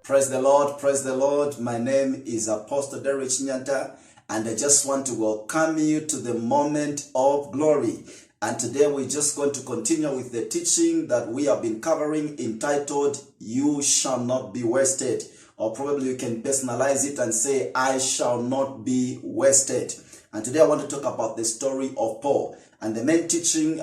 Praise the Lord, praise the Lord. My name is Apostle Derrick Chinyanta, and I just want to welcome you to the moment of glory. And today we're just going to continue with the teaching that we have been covering entitled, You Shall Not Be Wasted. Or probably you can personalize it and say, I shall not be wasted. And today I want to talk about the story of Paul. And the main teaching,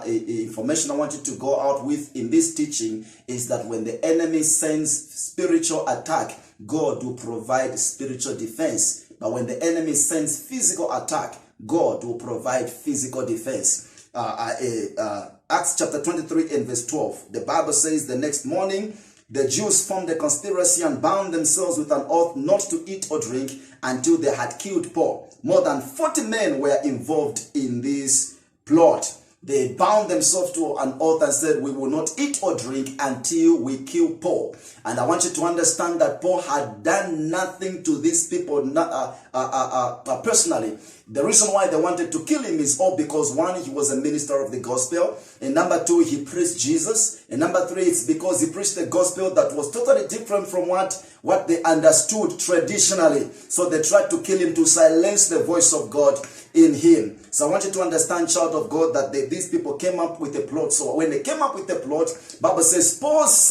information I want you to go out with in this teaching is that when the enemy sends spiritual attack, God will provide spiritual defense. But when the enemy sends physical attack, God will provide physical defense. Acts chapter 23 and verse 12. The Bible says the next morning, the Jews formed a conspiracy and bound themselves with an oath not to eat or drink until they had killed Paul. More than 40 men were involved in this plot. They bound themselves to an oath and said, we will not eat or drink until we kill Paul. And I want you to understand that Paul had done nothing to these people personally. The reason why they wanted to kill him is all because, one, he was a minister of the gospel. And number two, he preached Jesus. And number three, it's because he preached the gospel that was totally different from what they understood traditionally. So they tried to kill him to silence the voice of God in him. So I want you to understand, child of God, that these people came up with a plot. So when they came up with the plot, Bible says Paul's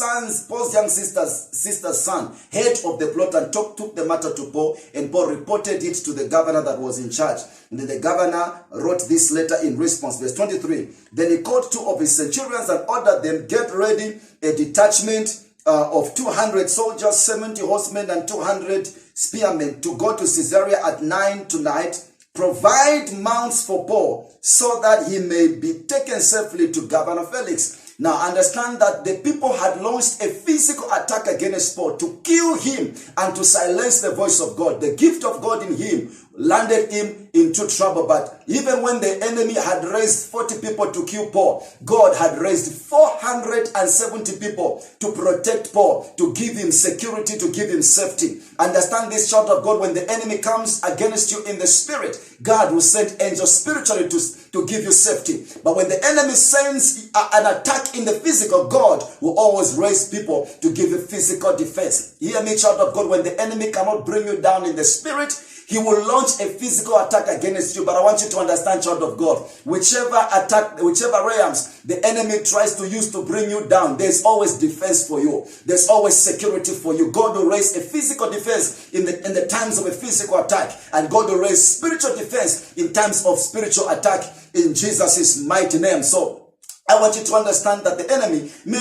young sister's son, head of the plot, and took the matter to Paul, and Paul reported it to the governor that was in charge. And then the governor wrote this letter in response. Verse 23. Then he called 2 of his centurions and ordered them, get ready a detachment of 200 soldiers, 70 horsemen, and 200 spearmen to go to Caesarea at 9 tonight. Provide mounts for Paul so that he may be taken safely to Governor Felix. Now understand that the people had launched a physical attack against Paul to kill him and to silence the voice of God. The gift of God in him landed him into trouble. But even when the enemy had raised 40 people to kill Paul, God had raised 470 people to protect Paul, to give him security, to give him safety. Understand this, child of God, when the enemy comes against you in the spirit, God will send angels spiritually to give you safety. But when the enemy sends an attack in the physical, God will always raise people to give you physical defense. Hear me, child of God, when the enemy cannot bring you down in the spirit, he will launch a physical attack against you. But I want you to understand, child of God, whichever realms the enemy tries to use to bring you down, there's always defense for you. There's always security for you. God will raise a physical defense in the times of a physical attack. And God will raise spiritual defense in times of spiritual attack in Jesus' mighty name. So I want you to understand that the enemy may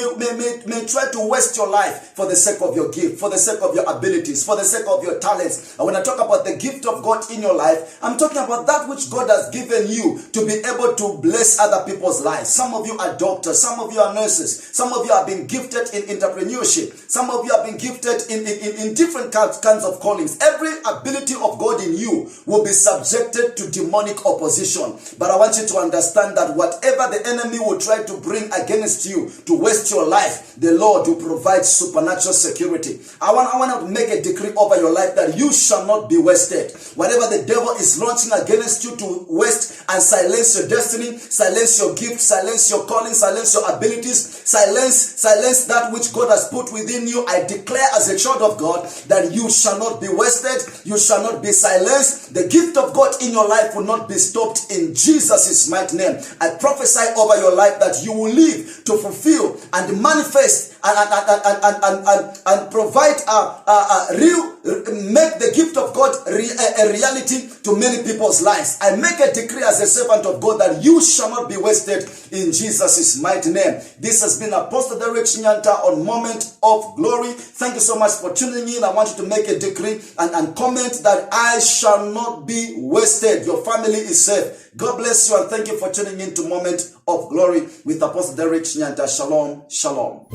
try to waste your life for the sake of your gift, for the sake of your abilities, for the sake of your talents. And when I talk about the gift of God in your life, I'm talking about that which God has given you to be able to bless other people's lives. Some of you are doctors, some of you are nurses, some of you have been gifted in entrepreneurship, some of you have been gifted in different kinds of callings. Every ability of God in you will be subjected to demonic opposition. But I want you to understand that whatever the enemy will try to bring against you to waste your life, the Lord will provide supernatural security. I want to make a decree over your life that you shall not be wasted. Whatever the devil is launching against you to waste and silence your destiny, silence your gift, silence your calling, silence your abilities, silence that which God has put within you, I declare as a child of God that you shall not be wasted, you shall not be silenced. The gift of God in your life will not be stopped in Jesus' mighty name. I prophesy over your life that you will live to fulfill and manifest and provide make the gift of God a reality to many people's lives. I make a decree as a servant of God that you shall not be wasted in Jesus' mighty name. This has been Apostle Derrick Chinyanta on Moment of Glory. Thank you so much for tuning in. I want you to make a decree and comment that I shall not be wasted. Your family is safe. God bless you and thank you for tuning in to Moment of Glory with Apostle Derrick Chinyanta. Shalom, shalom.